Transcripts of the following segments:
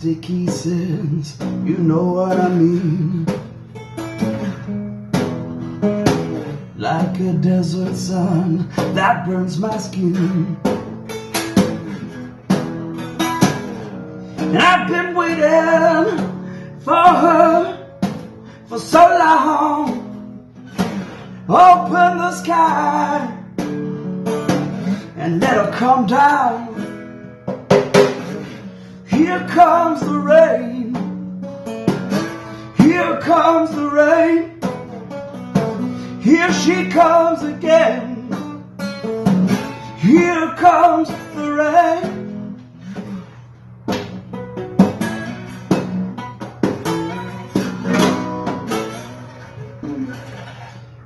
sticky sins, you know what I mean. Like a desert sun that burns my skin. And I've been waiting for her for so long. Open the sky and let her come down. Here comes the rain. Here comes the rain. Here she comes again. Here comes the rain.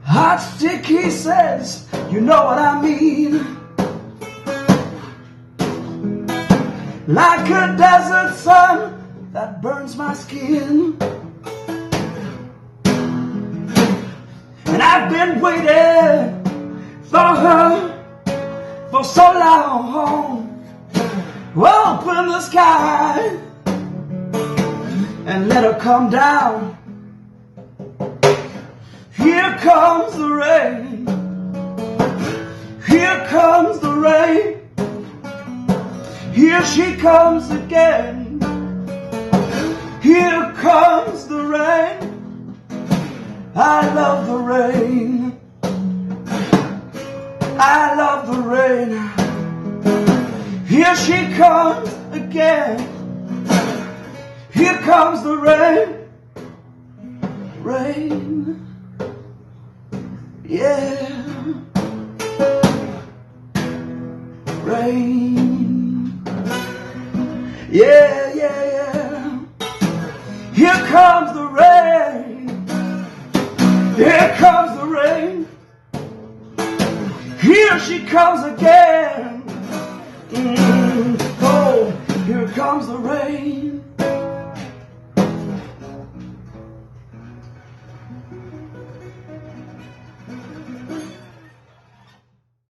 Hot sticky says, you know what I mean. Like a desert sun that burns my skin. And I've been waiting for her for so long. Open the sky and let her come down. Here comes the rain. Here comes the rain. Here she comes again. Here comes the rain. I love the rain. I love the rain. Here she comes again. Here comes the rain. Rain. Yeah. Rain. Yeah, yeah, yeah. Here comes the rain. Here comes the rain. Here she comes again. Oh, here comes the rain.